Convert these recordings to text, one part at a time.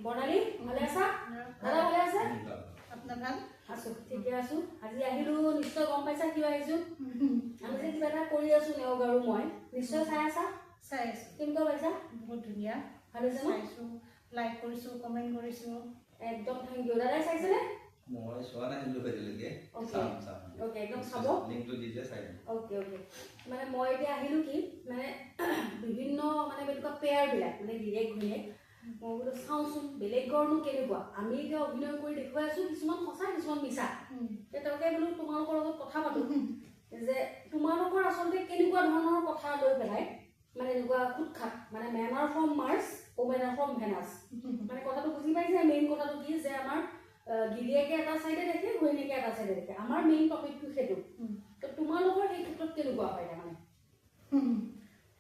বৰ্ণালী ভালে আছা? দাদা ভালে আছে? আপোনাৰ ভাল? আছো, ঠিকে আছো। আজি আহিলো, নিশ্চয় গম পাইছা কিয় আহিছো? আমি যে কিবা এটা কৰি আছো নেওগ আৰু মই নিশ্চয় চাই আছা? চাই আছো। কেনেকুৱা পাইছা? বহুত ধুনীয়া। ভালে আছে ন? চাইছো, লাইক কৰিছো, কমেন্ট কৰিছো। একদম থেংক ইউ। দাদাই চাইছেনে? মই চোৱা নাই কিন্তু এতিয়ালৈকে। চাম। ওকে, একদম চাব। লিংকটো দিলে চাই দিম। ওকে। মানে মই এতিয়া আহিলো কি মানে বিভিন্ন মানে এনেকুৱা পেয়াৰবিলাক মানে গিৰিয়েক ঘৈণীয়েক মই বোলো চাওঁচোন বেলেগ ঘৰনো কেনেকুৱা। আমি এতিয়া অভিনয় কৰি দেখুৱাই আছো, কিছুমান সঁচা কিছুমান মিছা। তাকে বোলো তোমালোকৰ লগত কথা পাতো যে তোমালোকৰ আচলতে কেনেকুৱা ধৰণৰ কথা লৈ পেলাই মানে এনেকুৱা খুটখাট মানে men are from Mars, women are from Venus. মানে কথাটো বুজি পাইছে? মেইন কথাটো কি যে আমাৰ গিৰিয়েকে এটা চাইডে দেখে, ঘৈণীয়েকে এটা চাইডে দেখে। আমাৰ মেইন টপিকটো সেইটো। তো তোমালোকৰ সেই ক্ষেত্ৰত কেনেকুৱা হয় তাৰমানে?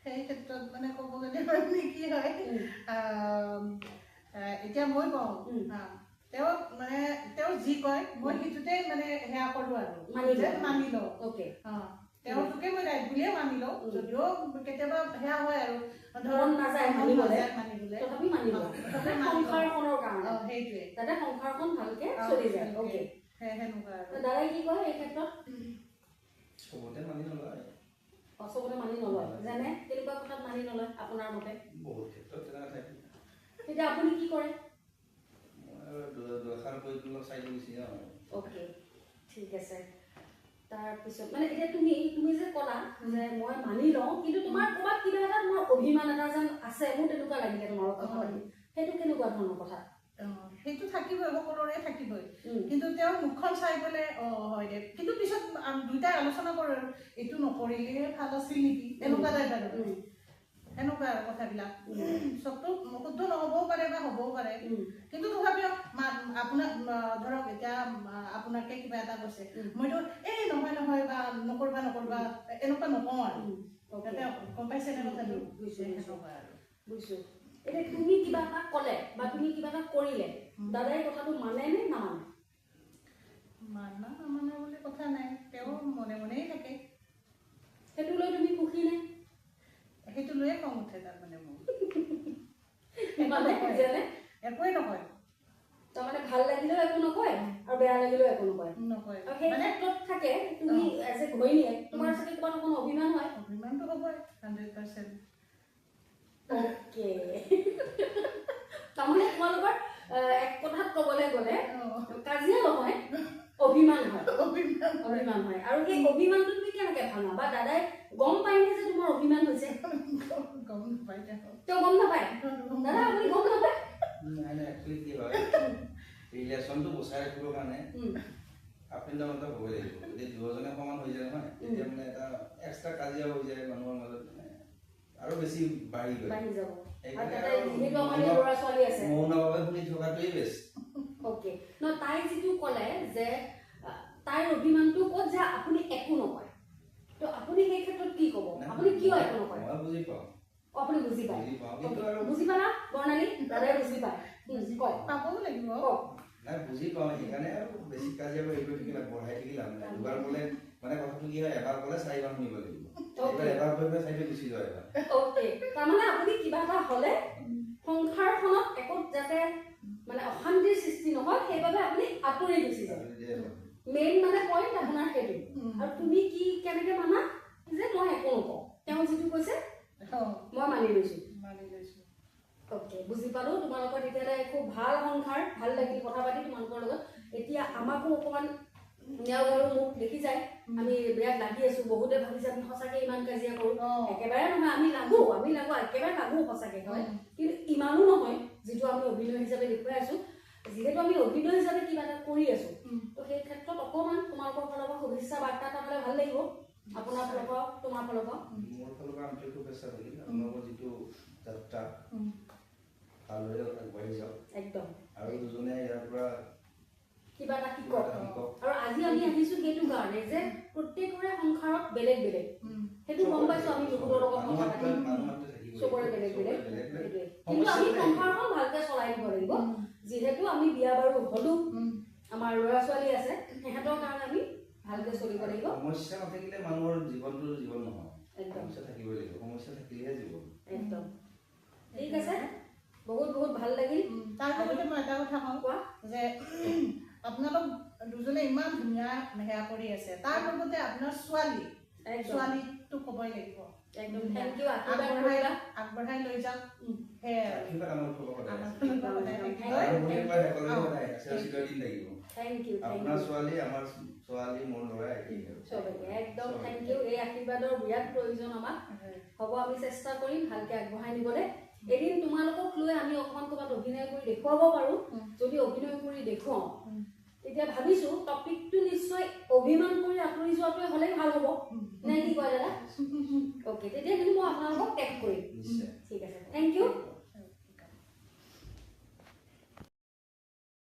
সেই ক্ষেত্ৰত মানে ক'ব গ'লে মানে কি হয়, এতিয়া মই কওঁ তেওঁ যি কয় মই সেইটোতে মানে সেয়া কৰোঁ আৰু মানি লওঁ। ওকে। তেওঁলোকে মই ৰাইট বুলিয়ে মানি লওঁ, যদিও কেতিয়াবা সেয়া হয় আৰু মন নাযায় মানিবলে, মানিবলে তথাপি মানি লওঁ সংসাৰখনৰ কাৰণে। সেইটোৱে যাতে সংসাৰখন ভালকে চলি যায়। ওকে, সেনেকুৱা আৰু দাদাই কি কয় এই ক্ষেত্ৰত? চবতে মানি নলয়। চবতে মানি নলয়। যেনে কেনেকুৱা কথাত মানি নলয় আপোনাৰ মতে? বহুত ক্ষেত্ৰত তেনেকুৱা থাকে। তেতিয়া আপুনি কি কৰে? মই দুষাৰ কৈ পেলাই চাই গুচি যাওঁ। ওকে, ঠিক আছে। তাৰপিছত মানে এতিয়া তুমি যে ক'লা যে মই মানি লওঁ, কিন্তু তোমাৰ ক'ৰবাত কিবা এটা তোমাৰ অভিমান এটা যেন আছে, মোৰ তেনেকুৱা লাগিলে তোমাৰ কথা পাতি। সেইটো কেনেকুৱা ধৰণৰ কথা? সেইটো থাকিবই, সকলোৰে থাকিবই। কিন্তু তেওঁৰ মুখখন চাই পেলাই হয় দে, কিন্তু পিছত দুইটাই আলোচনা কৰোঁ আৰু এইটো নকৰিলে ভাল আছিল নেকি, এনেকুৱা টাইপ আৰু এনেকুৱা আৰু কথাবিলাক। চবটো শুদ্ধ নহ'বও পাৰে বা হ'বও পাৰে, কিন্তু তথাপিও আপোনাক ধৰক এতিয়া আপোনাকে কিবা এটা কৈছে, মইতো এই নহয় বা নকৰবা এনেকুৱা নকওঁ আৰু গম পাইছেনে কথাটো? বুজিছো। এতিয়া তুমি কিবা এটা ক'লে বা তুমি কিবা এটা কৰিলে দাদাই কথাটো মানে নে নামানে? মানা নামানা বুলি কথা নাই, তেওঁ মনে মনেই থাকে। সেইটো লৈ তুমি সুখী নে? সেইটো লৈয়ে খং উঠে তাৰমানে মোৰ। একোৱে নকয়। তাৰমানে ভাল লাগিলেও একো নকয় আৰু বেয়া লাগিলেও একো নকয়। আৰু সেই ক্ষেত্ৰত থাকে তুমি এজ এ ঘৈণীয়েক তোমাৰ চাগে কিবা অকণ অভিমান হয়? অভিমানটো হ'বই 100%। ওকে। তাৰমানে তোমালোকৰ এক কথাত ক'বলৈ গ'লে কাজিয়া নহয়, অভিমান হয়। অভিমান হয়। আৰু সেই অভিমানটো তুমি কেনেকে ভাঙা? বা দাদাই গম পায়নে যে তোমাৰ অভিমান হৈছে? গম নাপায়। তেওঁ গম নাপায়? দাদা আপুনি গম নাপায়? নাই একচুৱেলি কি হয়, ৰিলেশ্যনটো বচাই ৰাখিবৰ কাৰণে আপ এণ্ড ডাউন এটা হ'বই লাগিব। যদি দুয়োজনে সমান হৈ যায় নহয়, তেতিয়া মানে এটা এক্সট্ৰা কাজিয়া হৈ যায় মানুহৰ মাজত, মানে আৰু বেছি বাঢ়ি যাব। সেইকাৰণে মৌনভাৱে শুনি থকাটোৱেই বেষ্ট। ওকে। ন তাই যিটো ক'লে যে তাইৰ অভিমানটো ক'ত যে আপুনি একো নকয়, তো আপুনি সেই ক্ষেত্ৰত কি ক'ব? আপুনি কিয় একো নকয়? মই বুজি পাওঁ। আপুনি বুজি পায়? কিন্তু বুজি পালা বৰ্ণালী? দাদাই বুজি পায়? কওক। পাবও লাগিব। কওক। নাই বুজি পাওঁ, সেইকাৰণে আৰু বেছি কাজিয়া কৰি থাকিলে বঢ়াই থাকিলে মানে দুবাৰ ক'লে মানে কথাটো কি হয়, এবাৰ ক'লে 4 বাৰ শুনিব লাগিব। এবাৰ কৈ পেলাই চাইডে গুচি যায় এবাৰ। ওকে। তাৰমানে আপুনি কিবা এটা হ'লে সংসাৰখনত একো যাতে মানে অশান্তিৰ সৃষ্টি নহয়, সেইবাবে আপুনি আঁতৰি গুচি যায়। মেইন মানে পইণ্ট আপোনাৰ সেইটো। আৰু তুমি কি কেনেকে মানা যে মই একো নকওঁ, তেওঁ যিটো কৈছে মই মানি লৈছো। ওকে, বুজি পালো। তোমালোকৰ তেতিয়াহ'লে খুব ভাল সংসাৰ, ভাল লাগিল কথা পাতি তোমালোকৰ লগত। এতিয়া আমাকো অকণমান নেওগ আৰু মোক দেখি যায়, আমি বিৰাট লাগি আছো। বহুতে ভাবিছে আমি সঁচাকে ইমান কাজিয়া কৰো। একেবাৰে নহয়, আমি লাগো একেবাৰে লাগো সঁচাকে হয়, কিন্তু ইমানো নহয় যিটো আমি অভিনয় হিচাপে দেখুৱাই আছো। যিহেতু আমি অভিনয় হিচাপে কিবা এটা কৰি আছো, তো সেই ক্ষেত্ৰত অকণমান তোমালোকৰ ফালৰ পৰা শুভেচ্ছা বাৰ্তা এটা পালে ভাল লাগিব। আপোনাৰ ফালৰ পৰা, তোমাৰ ফালৰ পৰা। মোৰ ফালৰ পৰা আন্তৰিক শুভেচ্ছা থাকিল। আপোনালোকৰ যিটো যাত্ৰা ভালদৰে আগবাঢ়ি যাওক একদম, আৰু দুজনে ইয়াৰ পৰা কিবা এটা শিকক। আৰু আজি আমি আহিছো সেইটো কাৰণে যে প্ৰত্যেকৰে সংসাৰত বেলেগ বেলেগ, সেইটো গম পাইছো। আমি বহুতৰ লগত কথা পাতি চবৰে বেলেগ বেলেগ, কিন্তু আমি সংসাৰখন ভালকে চলাই দিব লাগিব। যিহেতু আমি বিয়া বাৰু হলো, আমাৰ ল'ৰা ছোৱালী আছে, সিহঁতৰ কাৰণে আমি ভালকে চলিব লাগিব। সমস্যা নাথাকিলে মানুহৰ জীৱনটো জীৱন নহয়। সমস্যা থাকিবই লাগিব, সমস্যা থাকিলেহে জীৱন। একদম ঠিক আছে। বহুত ভাল লাগিল। তাৰ লগতে মই এটা কথা কওঁ যে আপোনালোক দুজনে ইমান ধুনীয়া সেয়া কৰি আছে, তাৰ লগতে আপোনাৰ ছোৱালীটো ক'বই লাগিব, একদম থেংক ইউ, আগবঢ়াই লৈ যাওক। আপোনাৰ ছোৱালী আমাৰ ছোৱালী মোৰ ল'ৰা একদম থেংক ইউ। এই আশীৰ্বাদৰ বিৰাট প্ৰয়োজন আমাক। হ'ব, আমি চেষ্টা কৰিম ভালকে আগবঢ়াই নিবলৈ। এদিন তোমালোকক লৈ আমি অকণমান ক'ৰবাত অভিনয় কৰি দেখুৱাব পাৰোঁ। যদি অভিনয় কৰি দেখুৱাওঁ তেতিয়া ভাবিছো টপিকটো নিশ্চয় অভিমান কৰি আঁতৰি যোৱাটোৱে হ'লে ভাল হ'ব, নে কি কয় দাদা? অ'কে, তেতিয়া কিন্তু মই আপোনালোকক টেগ কৰিম। ঠিক আছে, থেংক ইউ।